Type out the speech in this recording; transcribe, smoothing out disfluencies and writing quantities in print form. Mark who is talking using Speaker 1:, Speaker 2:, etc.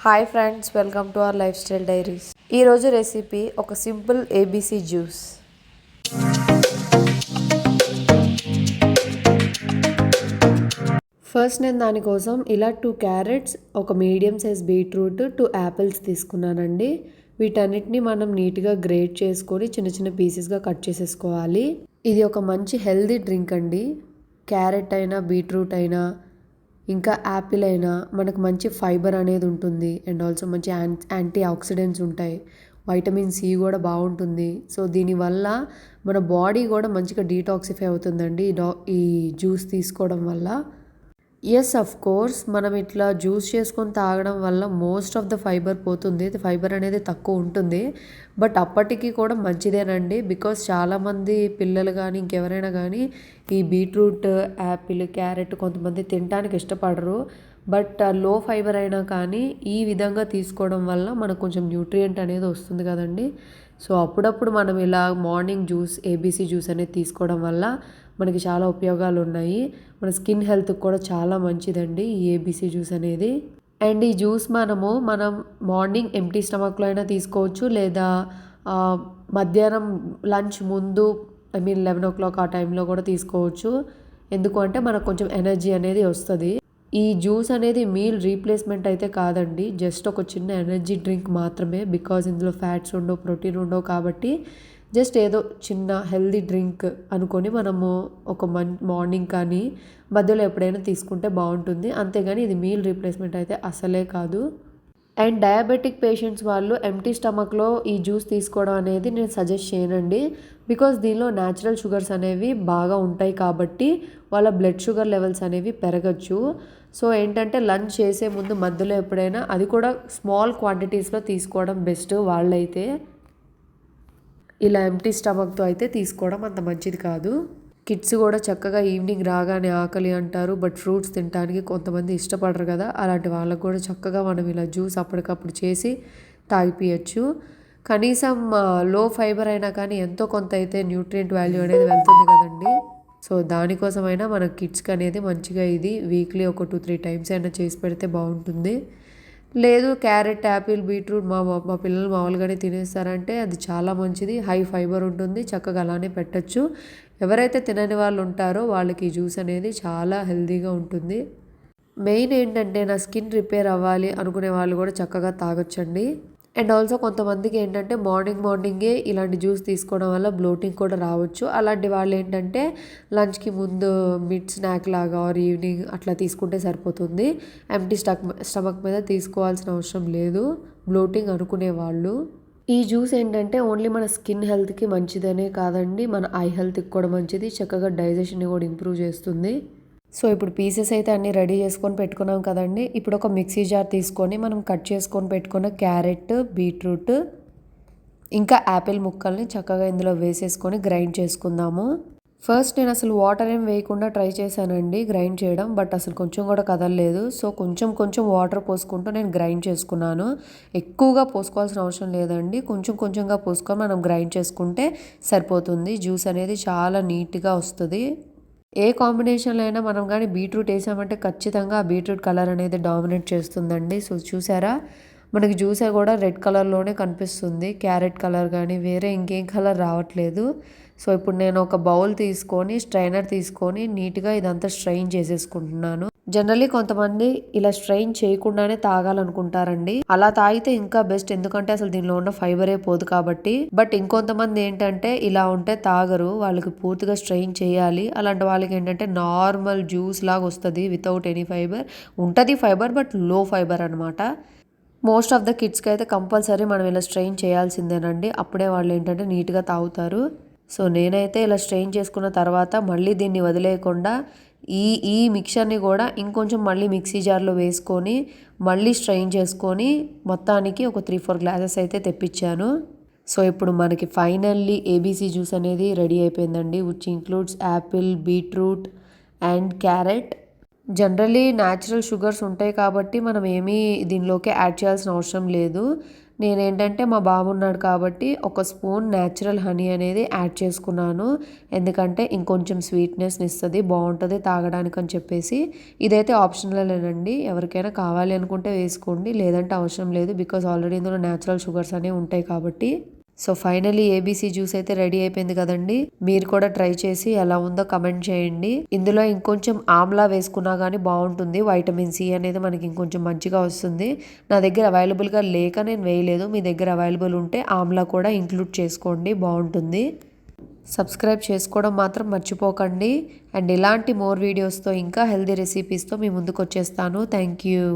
Speaker 1: Hi friends, welcome to our life style diaries. ఈరోజు recipe ఒక simple ABC juice. First నేను దానికోసం ఇలా 2 క్యారెట్స్, ఒక మీడియం సైజ్ బీట్రూట్, 2 యాపిల్స్ తీసుకున్నానండి. వీటన్నిటిని మనం నీట్గా గ్రేట్ చేసుకొని చిన్న చిన్న పీసెస్గా కట్ చేసేసుకోవాలి. ఇది ఒక మంచి హెల్దీ డ్రింక్ అండి. క్యారెట్ అయినా బీట్రూట్ అయినా ఇంకా యాపిల్ అయినా మనకు మంచి ఫైబర్ అనేది ఉంటుంది అండ్ ఆల్సో మంచి యాంటీ ఆక్సిడెంట్స్ ఉంటాయి. వైటమిన్ సి కూడా బాగుంటుంది. సో దీనివల్ల మన బాడీ కూడా మంచిగా డీటాక్సిఫై అవుతుందండి ఈ జ్యూస్ తీసుకోవడం వల్ల. ఎస్, అఫ్ కోర్స్ మనం ఇట్లా జ్యూస్ చేసుకొని తాగడం వల్ల మోస్ట్ ఆఫ్ ద ఫైబర్ పోతుంది. ఫైబర్ అనేది తక్కువ ఉంటుంది, బట్ అప్పటికి కూడా మంచిదేనండి. బికాస్ చాలామంది పిల్లలు కానీ ఇంకెవరైనా కానీ ఈ బీట్రూట్, యాపిల్, క్యారెట్ కొంతమంది తినడానికి ఇష్టపడరు. బట్ లో ఫైబర్ అయినా కానీ ఈ విధంగా తీసుకోవడం వల్ల మనకు కొంచెం న్యూట్రియంట్ అనేది వస్తుంది కదండి. సో అప్పుడప్పుడు మనం ఇలా మార్నింగ్ జ్యూస్, ఏబీసీ జ్యూస్ అనేది తీసుకోవడం వల్ల మనకి చాలా ఉపయోగాలు ఉన్నాయి. మన స్కిన్ హెల్త్కి కూడా చాలా మంచిదండి ఈ ఏబీసీ జ్యూస్ అనేది. అండ్ ఈ జ్యూస్ మనం మార్నింగ్ ఎంప్టీ స్టమక్లో అయినా తీసుకోవచ్చు, లేదా మధ్యాహ్నం లంచ్ ముందు 11 o'clock ఆ టైంలో కూడా తీసుకోవచ్చు. ఎందుకు అంటే మనకు కొంచెం ఎనర్జీ అనేది వస్తుంది. ఈ జ్యూస్ అనేది మీల్ రీప్లేస్మెంట్ అయితే కాదండి, జస్ట్ ఒక చిన్న ఎనర్జీ డ్రింక్ మాత్రమే. బికాజ్ ఇందులో ఫ్యాట్స్ ఉండవు, ప్రోటీన్ ఉండవు, కాబట్టి జస్ట్ ఏదో చిన్న హెల్దీ డ్రింక్ అనుకొని మనము ఒక మార్నింగ్ కానీ మధ్యలో ఎప్పుడైనా తీసుకుంటే బాగుంటుంది. అంతేగాని ఇది మీల్ రీప్లేస్మెంట్ అయితే అసలే కాదు. అండ్ డయాబెటిక్ పేషెంట్స్ వాళ్ళు ఎంప్టీ స్టమక్లో ఈ జ్యూస్ తీసుకోవడం అనేది నేను సజెస్ట్ చేయనండి. బికాస్ దీనిలో న్యాచురల్ షుగర్స్ అనేవి బాగా ఉంటాయి కాబట్టి వాళ్ళ బ్లడ్ షుగర్ లెవెల్స్ అనేవి పెరగచ్చు. సో ఏంటంటే లంచ్ చేసే ముందు మధ్యలో ఎప్పుడైనా, అది కూడా స్మాల్ క్వాంటిటీస్లో తీసుకోవడం బెస్ట్. వాళ్ళైతే ఇలా ఎంప్టీ స్టమక్తో అయితే తీసుకోవడం అంత మంచిది కాదు. కిడ్స్ కూడా చక్కగా ఈవినింగ్ రాగానే ఆకలి అంటారు, బట్ ఫ్రూట్స్ తినడానికి కొంతమంది ఇష్టపడరు కదా. అలాంటి వాళ్ళకు కూడా చక్కగా మనం ఇలా జ్యూస్ అప్పటికప్పుడు చేసి తాగిపియచ్చు. కనీసం లో ఫైబర్ అయినా కానీ ఎంతో కొంత అయితే న్యూట్రియంట్ వాల్యూ అనేది వెళ్తుంది కదండి. సో దానికోసమైనా మన కిడ్స్కి అనేది మంచిగా ఇది వీక్లీ ఒక 2-3 times అయినా చేసి పెడితే బాగుంటుంది. లేదు క్యారెట్, యాపిల్, బీట్రూట్ మా పిల్లలు మామూలుగానే తినేస్తారంటే అది చాలా మంచిది. హై ఫైబర్ ఉంటుంది, చక్కగా అలానే పెట్టచ్చు. ఎవరైతే తినని వాళ్ళు ఉంటారో వాళ్ళకి ఈ జ్యూస్ అనేది చాలా హెల్తీగా ఉంటుంది. మెయిన్ ఏంటంటే నా స్కిన్ రిపేర్ అవ్వాలి అనుకునే వాళ్ళు కూడా చక్కగా తాగొచ్చండి. అండ్ ఆల్సో కొంతమందికి ఏంటంటే మార్నింగే ఇలాంటి జ్యూస్ తీసుకోవడం వల్ల బ్లోటింగ్ కూడా రావచ్చు. అలాంటి వాళ్ళు ఏంటంటే లంచ్కి ముందు మిడ్ స్నాక్ లాగా ఆర్ ఈవినింగ్ అట్లా తీసుకుంటే సరిపోతుంది. ఎంప్టీ స్టమక్ మీద తీసుకోవాల్సిన అవసరం లేదు బ్లోటింగ్ అనుకునే వాళ్ళు. ఈ జ్యూస్ ఏంటంటే ఓన్లీ మన స్కిన్ హెల్త్కి మంచిదనే కాదండి, మన ఐ హెల్త్కి కూడా మంచిది. చక్కగా డైజెషన్ని కూడా ఇంప్రూవ్ చేస్తుంది. సో ఇప్పుడు పీసెస్ అయితే అన్నీ రెడీ చేసుకొని పెట్టుకున్నాం కదండి. ఇప్పుడు ఒక మిక్సీ జార్ తీసుకొని మనం కట్ చేసుకొని పెట్టుకున్న క్యారెట్, బీట్రూట్ ఇంకా యాపిల్ ముక్కల్ని చక్కగా ఇందులో వేసేసుకొని గ్రైండ్ చేసుకుందాము. ఫస్ట్ నేను అసలు వాటర్ ఏం వేయకుండా ట్రై చేశానండి గ్రైండ్ చేయడం, బట్ అసలు కొంచెం కూడా కదలలేదు. సో కొంచెం వాటర్ పోసుకుంటూ నేను గ్రైండ్ చేసుకున్నాను. ఎక్కువగా పోసుకోవాల్సిన అవసరం లేదండి, కొంచెంగా పోసుకొని మనం గ్రైండ్ చేసుకుంటే సరిపోతుంది. జ్యూస్ అనేది చాలా నీట్గా వస్తుంది. ఏ కాంబినేషన్లో అయినా మనం కానీ బీట్రూట్ వేసామంటే ఖచ్చితంగా ఆ బీట్రూట్ కలర్ అనేది డామినేట్ చేస్తుందండి. సో చూసారా, మనకి జ్యూస్ కూడా రెడ్ కలర్లోనే కనిపిస్తుంది. క్యారెట్ కలర్ కానీ వేరే ఇంకేం కలర్ రావట్లేదు. సో ఇప్పుడు నేను ఒక బౌల్ తీసుకొని స్ట్రైనర్ తీసుకొని నీట్గా ఇదంతా స్ట్రెయిన్ చేసేసుకుంటున్నాను. జనరల్లీ కొంతమంది ఇలా స్ట్రెయిన్ చేయకుండానే తాగాలనుకుంటారండి. అలా తాగితే ఇంకా బెస్ట్, ఎందుకంటే అసలు దీనిలో ఉన్న ఫైబరే పోదు కాబట్టి. బట్ ఇంకొంతమంది ఏంటంటే ఇలా ఉంటే తాగరు, వాళ్ళకి పూర్తిగా స్ట్రెయిన్ చేయాలి. అలాంటి వాళ్ళకి ఏంటంటే నార్మల్ జ్యూస్ లాగా వస్తుంది వితౌట్ ఎనీ ఫైబర్. ఉంటుంది ఫైబర్, బట్ లో ఫైబర్ అనమాట. మోస్ట్ ఆఫ్ ద కిడ్స్కి అయితే కంపల్సరీ మనం ఇలా స్ట్రెయిన్ చేయాల్సిందేనండి, అప్పుడే వాళ్ళు ఏంటంటే నీట్గా తాగుతారు. సో నేనైతే ఇలా స్ట్రెయిన్ చేసుకున్న తర్వాత మళ్ళీ దీన్ని వదిలేయకుండా ఈ మిక్చర్ని కూడా ఇంకొంచెం మళ్ళీ మిక్సీ జార్లో వేసుకొని మళ్ళీ స్ట్రెయిన్ చేసుకొని మొత్తానికి ఒక 3-4 గ్లాసెస్ అయితే తెప్పించాను. సో ఇప్పుడు మనకి ఫైనల్లీ ఏబీసీ జ్యూస్ అనేది రెడీ అయిపోయిందండి, which includes Apple, beetroot and carrot. Generally natural sugars ఉంటాయి కాబట్టి మనం ఏమీ దీనిలోకి యాడ్ చేయాల్సిన అవసరం లేదు. నేనేంటంటే మా బాబు ఉన్నాడు కాబట్టి ఒక స్పూన్ న్యాచురల్ హనీ అనేది యాడ్ చేసుకున్నాను. ఎందుకంటే ఇంకొంచెం స్వీట్నెస్ని ఇస్తుంది, బాగుంటుంది తాగడానికి అని చెప్పేసి. ఇదైతే ఆప్షనలేనండి, ఎవరికైనా కావాలి అనుకుంటే వేసుకోండి, లేదంటే అవసరం లేదు. బికాజ్ ఆల్రెడీ ఇందులో న్యాచురల్ షుగర్స్ అనేవి ఉంటాయి కాబట్టి. సో ఫైనలీ ఏబీసీ జ్యూస్ అయితే రెడీ అయిపోయింది కదండి. మీరు కూడా ట్రై చేసి ఎలా ఉందో కమెంట్ చేయండి. ఇందులో ఇంకొంచెం ఆమ్లా వేసుకున్నా కానీ బాగుంటుంది, వైటమిన్ సి అనేది మనకి ఇంకొంచెం మంచిగా వస్తుంది. నా దగ్గర అవైలబుల్గా లేక నేను వేయలేదు, మీ దగ్గర అవైలబుల్ ఉంటే ఆమ్లా కూడా ఇంక్లూడ్ చేసుకోండి, బాగుంటుంది. సబ్స్క్రైబ్ చేసుకోవడం మాత్రం మర్చిపోకండి. అండ్ ఇలాంటి మోర్ వీడియోస్తో ఇంకా హెల్దీ రెసిపీస్తో మీ ముందుకు వచ్చేస్తాను. Thank you.